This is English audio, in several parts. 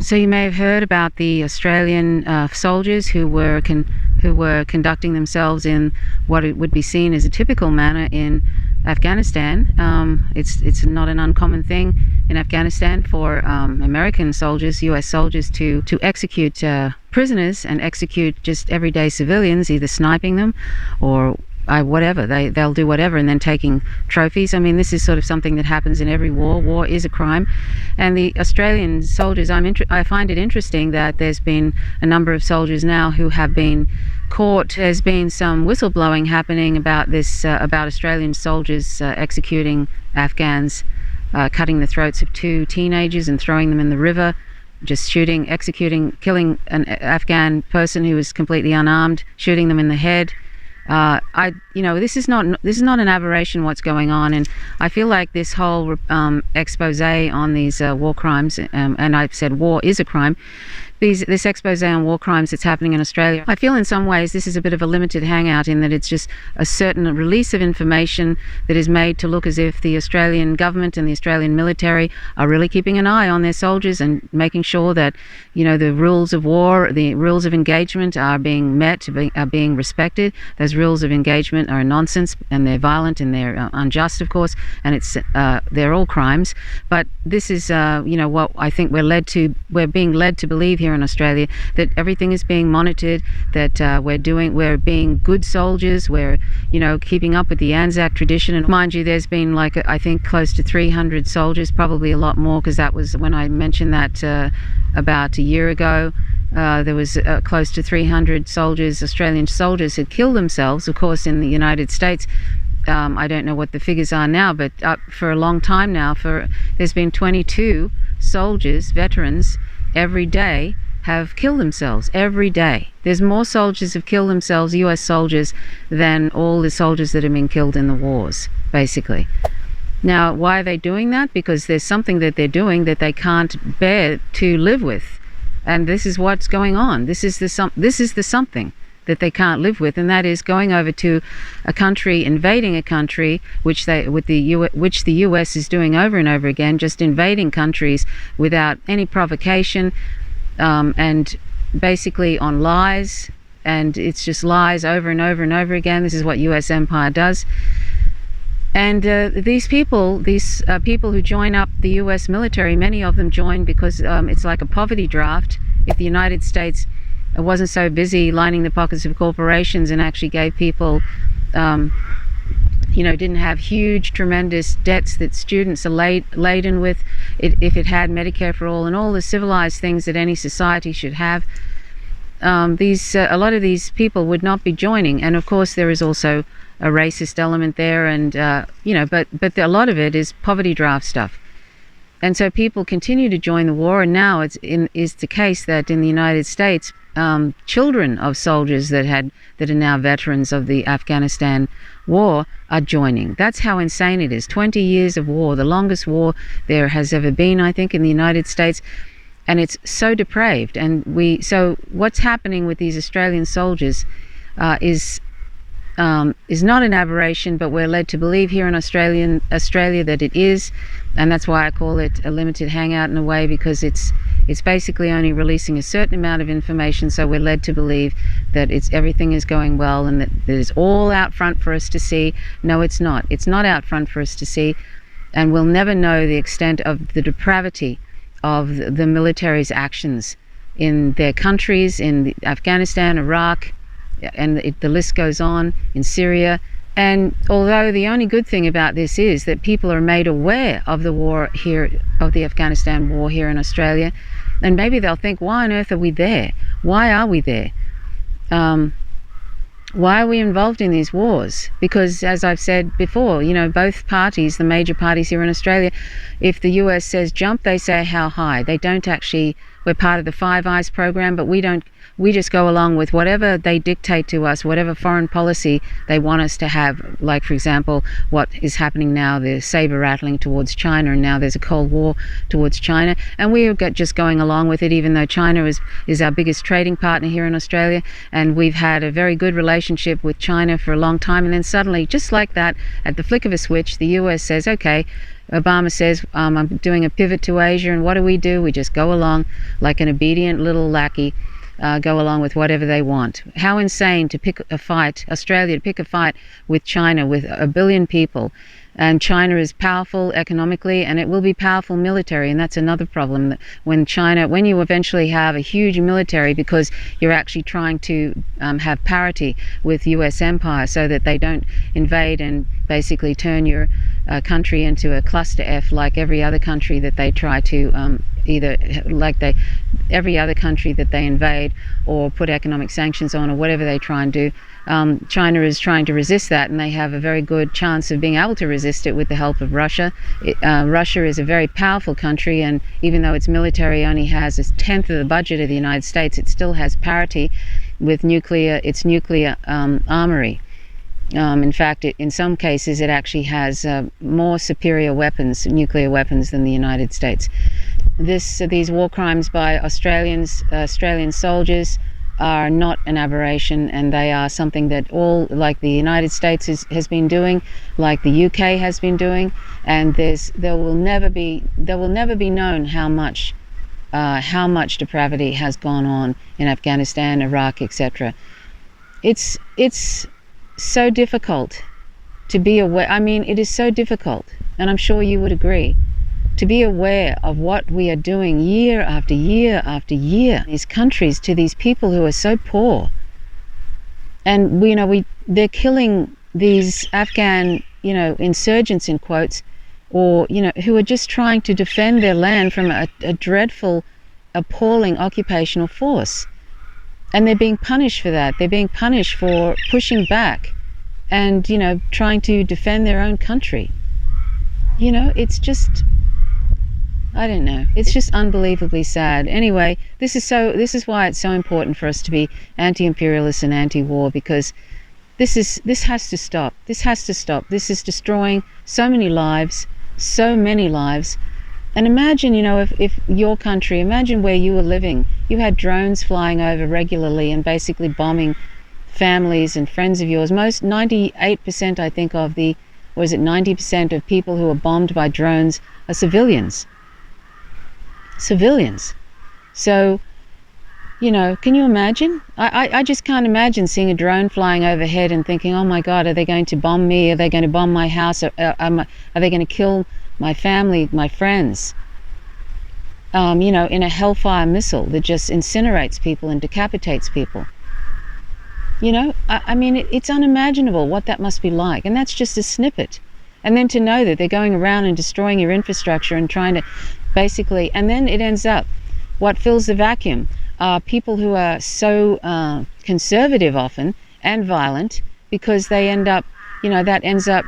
So you may have heard about the Australian soldiers who were conducting themselves in what it would be seen as a typical manner in Afghanistan. It's not an uncommon thing in Afghanistan for American soldiers, US soldiers, to execute prisoners and execute just everyday civilians, either sniping them or whatever. They'll do whatever, and then taking trophies. I mean, this is sort of something that happens in every war. War is a crime. And the Australian soldiers, I find it interesting that there's been a number of soldiers now who have been caught. There's been some whistleblowing happening about this, about Australian soldiers executing Afghans, cutting the throats of 2 teenagers and throwing them in the river, just shooting, executing, killing an Afghan person who was completely unarmed, shooting them in the head. This is not an aberration what's going on, and I feel like this whole expose on these war crimes, and I've said war is a crime. This expose on war crimes that's happening in Australia, I feel in some ways this is a bit of a limited hangout, in that it's just a certain release of information that is made to look as if the Australian government and the Australian military are really keeping an eye on their soldiers and making sure that, the rules of war, the rules of engagement are being met, are being respected. Those rules of engagement are nonsense, and they're violent, and they're unjust, of course, and they're all crimes. But this is what I think we're being led to believe here in Australia, that everything is being monitored, that we're being good soldiers, we're keeping up with the Anzac tradition. And mind you, there's been I think close to 300 soldiers, probably a lot more, because that was when I mentioned that about a year ago. There was close to 300 soldiers, Australian soldiers, had killed themselves. Of course, in the United States, I don't know what the figures are now, but for a long time now, there's been 22 soldiers, veterans, every day have killed themselves. Every day. There's more soldiers have killed themselves, US soldiers, than all the soldiers that have been killed in the wars, basically. Now, why are they doing that? Because there's something that they're doing that they can't bear to live with. And this is what's going on. This is the something that they can't live with, and that is going over to a country, invading a country, which the US is doing over and over again, just invading countries without any provocation, and basically on lies, and it's just lies over and over and over again. This is what US empire does. And these people who join up the US military, many of them join because it's like a poverty draft. If the United States wasn't so busy lining the pockets of corporations and actually gave people, didn't have huge, tremendous debts that students are laden with, if it had Medicare for all and all the civilized things that any society should have, a lot of these people would not be joining. And of course, there is also a racist element there, and but a lot of it is poverty draft stuff. And so people continue to join the war, and now is the case that in the United States, children of soldiers that are now veterans of the Afghanistan war are joining. That's how insane it is. 20 years of war, the longest war there has ever been, I think, in the United States, and it's so depraved. And so what's happening with these Australian soldiers is not an aberration, but we're led to believe here in Australia that it is, and that's why I call it a limited hangout in a way, because it's basically only releasing a certain amount of information, so we're led to believe that everything is going well and that it is all out front for us to see. No, it's not. It's not out front for us to see, and we'll never know the extent of the depravity of the military's actions in their countries, in Afghanistan, Iraq, and the list goes on, in Syria. And although the only good thing about this is that people are made aware of the war here, of the Afghanistan war here in Australia, and maybe they'll think, why on earth are we there? Why are we there? Why are we involved in these wars? Because, as I've said before, both parties, the major parties here in Australia, if the US says jump, they say how high. They don't actually, we're part of the Five Eyes program, but we just go along with whatever they dictate to us, whatever foreign policy they want us to have. Like, for example, what is happening now, the saber rattling towards China, and now there's a Cold War towards China, and we're just going along with it, even though China is our biggest trading partner here in Australia, and we've had a very good relationship with China for a long time. And then suddenly, just like that, at the flick of a switch, the US says, okay, Obama says, I'm doing a pivot to Asia, and what do? We just go along like an obedient little lackey, go along with whatever they want. How insane to pick a fight, Australia to pick a fight with China, with 1 billion people. And China is powerful economically, and it will be powerful military, and that's another problem. That when you eventually have a huge military, because you're actually trying to have parity with US empire, so that they don't invade and basically turn your country into a cluster F like every other country that they try to every other country that they invade or put economic sanctions on, or whatever they try and do. China is trying to resist that, and they have a very good chance of being able to resist it with the help of Russia. Russia is a very powerful country, and even though its military only has a tenth of the budget of the United States, it still has parity with its nuclear armory. In fact, in some cases, it actually has more superior nuclear weapons, than the United States. These war crimes by Australian soldiers are not an aberration, and they are something that like the United States has been doing, like the UK has been doing, and there will never be known how much depravity has gone on in Afghanistan, Iraq, etc. It's so difficult to be aware. I mean, it is so difficult, and I'm sure you would agree, to be aware of what we are doing year after year after year in these countries to these people who are so poor. And they're killing these Afghan, insurgents in quotes, or who are just trying to defend their land from a dreadful, appalling occupational force. And they're being punished for that. They're being punished for pushing back and, trying to defend their own country. It's just, I don't know. It's just unbelievably sad. Anyway, this is why it's so important for us to be anti-imperialist and anti-war, because this has to stop. This has to stop. This is destroying so many lives. And imagine, if your country, imagine where you were living, you had drones flying over regularly and basically bombing families and friends of yours. 98%, I think, of 90% of people who are bombed by drones are civilians. So, can you imagine? I just can't imagine seeing a drone flying overhead and thinking, oh my God, are they going to bomb me? Are they going to bomb my house? Are they going to kill my family, my friends? In a hellfire missile that just incinerates people and decapitates people. I mean, it's unimaginable what that must be like. And that's just a snippet. And then to know that they're going around and destroying your infrastructure and trying to basically, and then it ends up, what fills the vacuum are people who are so conservative often and violent, because they end up, that ends up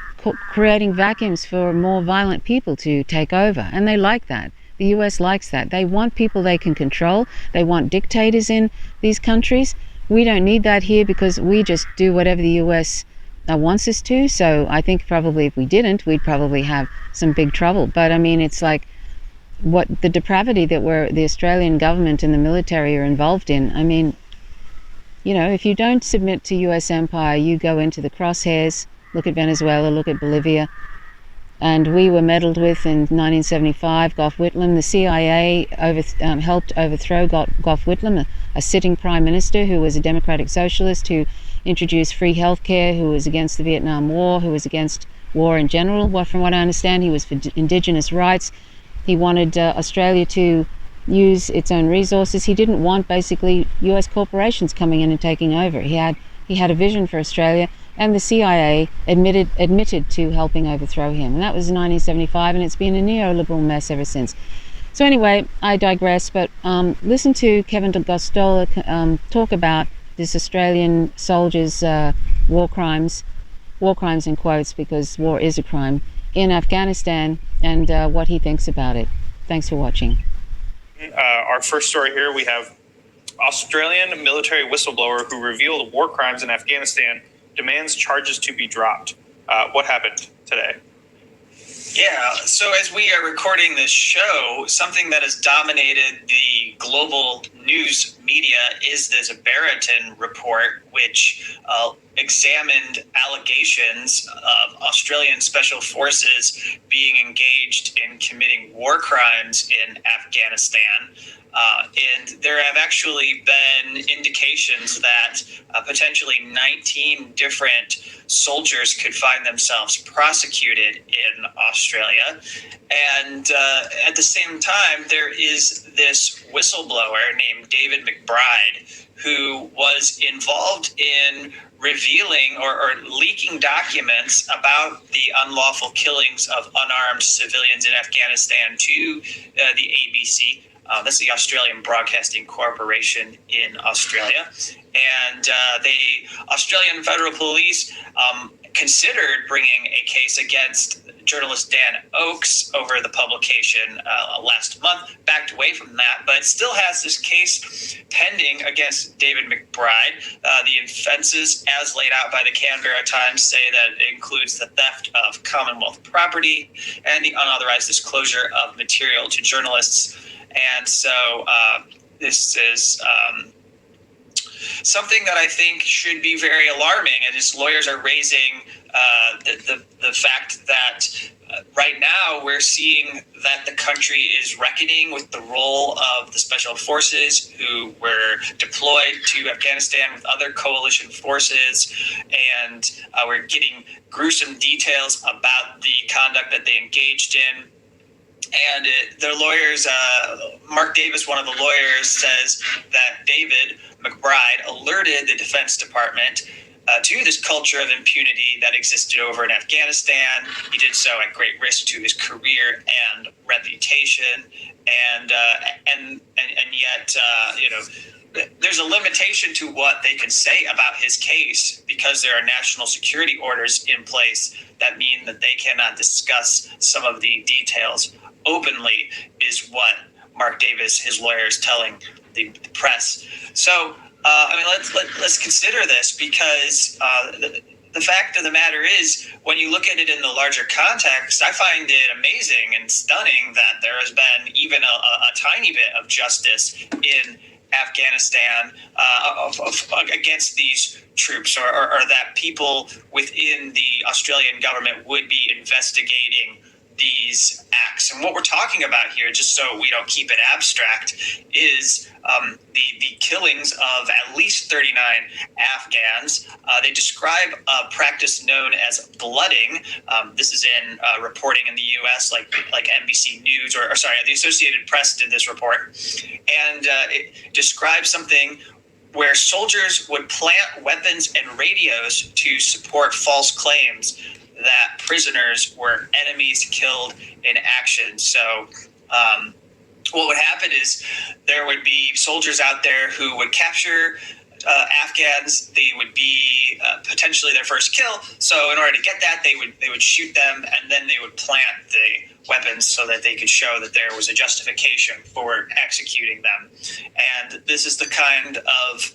creating vacuums for more violent people to take over. And they like that. The US likes that. They want people they can control. They want dictators in these countries. We don't need that here, because we just do whatever the US wants us to. So I think probably if we didn't, we'd probably have some big trouble. But I mean, it's like what the depravity that the Australian government and the military are involved in. I mean, if you don't submit to US empire, you go into the crosshairs. Look at Venezuela, look at Bolivia. And we were meddled with in 1975, Gough Whitlam. The CIA helped overthrow Gough Whitlam, a sitting prime minister who was a democratic socialist, who introduced free healthcare, who was against the Vietnam War, who was against war in general. Well, from what I understand, he was for indigenous rights. He wanted Australia to use its own resources. He didn't want basically US corporations coming in and taking over. He had a vision for Australia, and the CIA admitted to helping overthrow him. And that was in 1975, and it's been a neoliberal mess ever since. So anyway, I digress, but listen to Kevin Gostola talk about this Australian soldiers' war crimes in quotes, because war is a crime, in Afghanistan, and what he thinks about it. Thanks for watching. Our first story here, we have Australian military whistleblower who revealed war crimes in Afghanistan demands charges to be dropped. What happened today? Yeah, so as we are recording this show, something that has dominated the global news media is the Zabaraton report, which examined allegations of Australian special forces being engaged in committing war crimes in Afghanistan. And there have actually been indications that potentially 19 different soldiers could find themselves prosecuted in Australia. And at the same time, there is this whistleblower named David McBride who was involved in revealing or leaking documents about the unlawful killings of unarmed civilians in Afghanistan to the ABC. That's the Australian Broadcasting Corporation in Australia. And the Australian Federal Police considered bringing a case against journalist Dan Oakes over the publication last month, backed away from that, but still has this case pending against David McBride. The offenses, as laid out by the Canberra Times, say that it includes the theft of Commonwealth property and the unauthorized disclosure of material to journalists. And so this is something that I think should be very alarming. And his lawyers are raising the fact that right now we're seeing that the country is reckoning with the role of the special forces who were deployed to Afghanistan with other coalition forces. And we're getting gruesome details about the conduct that they engaged in. And their lawyers, Mark Davis, one of the lawyers, says that David McBride alerted the Defense Department to this culture of impunity that existed over in Afghanistan. He did so at great risk to his career and reputation. And yet, there's a limitation to what they can say about his case because there are national security orders in place that mean that they cannot discuss some of the details openly, is what Mark Davis, his lawyer, is telling the press. So, let's consider this because the fact of the matter is, when you look at it in the larger context, I find it amazing and stunning that there has been even a tiny bit of justice in Afghanistan against these troops, or that people within the Australian government would be investigating these acts. And what we're talking about here, just so we don't keep it abstract, is the killings of at least 39 Afghans. They describe a practice known as blooding. This is in reporting in the U.S., like NBC News, or the Associated Press did this report. And it describes something where soldiers would plant weapons and radios to support false claims that prisoners were enemies killed in action. So what would happen is there would be soldiers out there who would capture Afghans. They would be potentially their first kill. So in order to get that, they would shoot them, and then they would plant the weapons so that they could show that there was a justification for executing them. And this is the kind of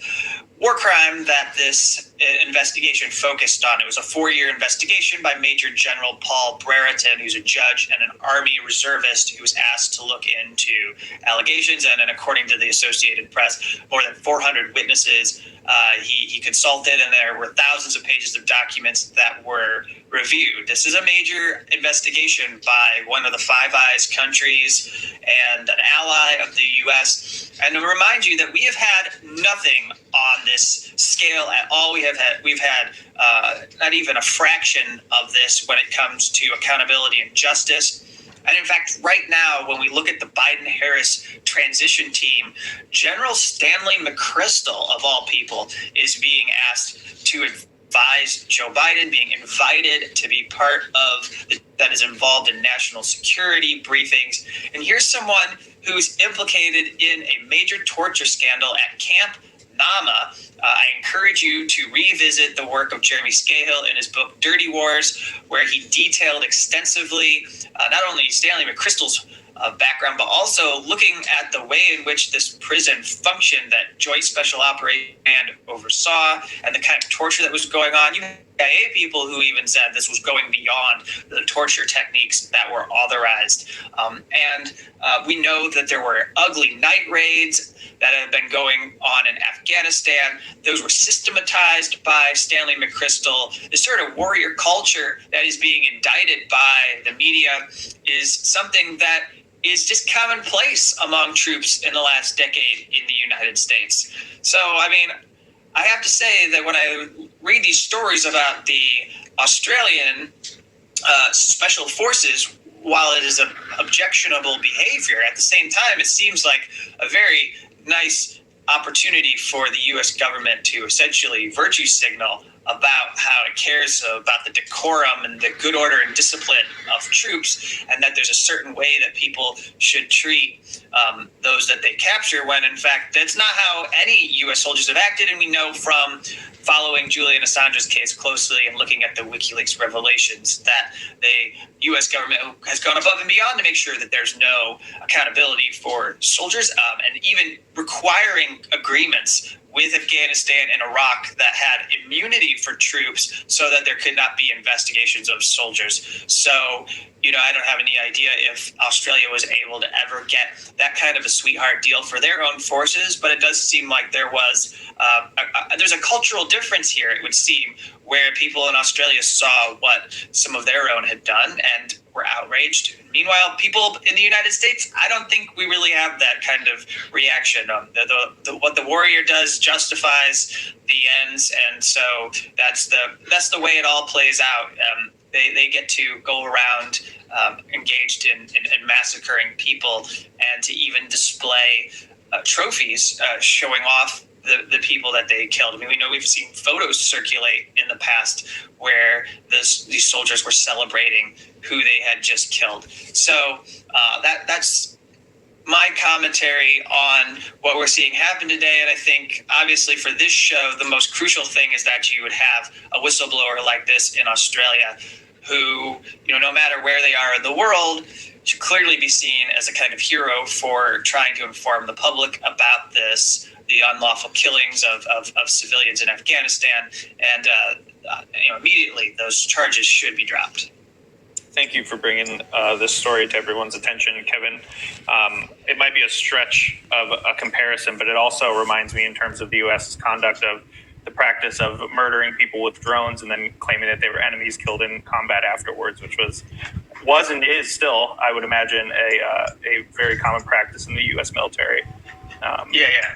war crime that this investigation focused on. It was a 4-year investigation by Major General Paul Brereton, who's a judge and an Army reservist who was asked to look into allegations. And then, according to the Associated Press, more than 400 witnesses he consulted, and there were thousands of pages of documents that were reviewed. This is a major investigation by one of the Five Eyes countries and an ally of the U.S. And to remind you that we have had nothing on this scale at all. We've had not even a fraction of this when it comes to accountability and justice. And in fact, right now, when we look at the Biden-Harris transition team, General Stanley McChrystal, of all people, is being asked to advise Joe Biden, being invited to be part of that is involved in national security briefings. And here's someone who's implicated in a major torture scandal at Camp Nama. I encourage you to revisit the work of Jeremy Scahill in his book Dirty Wars, where he detailed extensively not only Stanley McChrystal's background, but also looking at the way in which this prison functioned that Joint Special Operations Command oversaw, and the kind of torture that was going on. You CIA people who even said this was going beyond the torture techniques that were authorized. And we know that there were ugly night raids that have been going on in Afghanistan. Those were systematized by Stanley McChrystal. This sort of warrior culture that is being indicted by the media is something that is just commonplace among troops in the last decade in the United States. So, I mean, I have to say that when I read these stories about the Australian special forces, while it is an objectionable behavior, at the same time, it seems like a very nice opportunity for the U.S. government to essentially virtue signal about how it cares about the decorum and the good order and discipline of troops, and that there's a certain way that people should treat those that they capture, when in fact that's not how any U.S. soldiers have acted. And we know from following Julian Assange's case closely and looking at the WikiLeaks revelations that the U.S. government has gone above and beyond to make sure that there's no accountability for soldiers, and even requiring agreements with Afghanistan and Iraq that had immunity for troops so that there could not be investigations of soldiers. So, I don't have any idea if Australia was able to ever get that kind of a sweetheart deal for their own forces, but it does seem like there was there's a cultural difference here, it would seem, where people in Australia saw what some of their own had done and were outraged. Meanwhile, people in the United States, I don't think we really have that kind of reaction. What the warrior does justifies the ends, and so that's the way it all plays out. They get to go around engaged in massacring people, and to even display trophies showing off the people that they killed. I mean, we've seen photos circulate in the past where these soldiers were celebrating who they had just killed. So that's my commentary on what we're seeing happen today. And I think, obviously, for this show, the most crucial thing is that you would have a whistleblower like this in Australia who, no matter where they are in the world, should clearly be seen as a kind of hero for trying to inform the public about the unlawful killings of civilians in Afghanistan. And, immediately those charges should be dropped. Thank you for bringing this story to everyone's attention, Kevin. It might be a stretch of a comparison, but it also reminds me in terms of the U.S.'s conduct of the practice of murdering people with drones and then claiming that they were enemies killed in combat afterwards, which was and is still, I would imagine, a very common practice in the U.S. military. Yeah.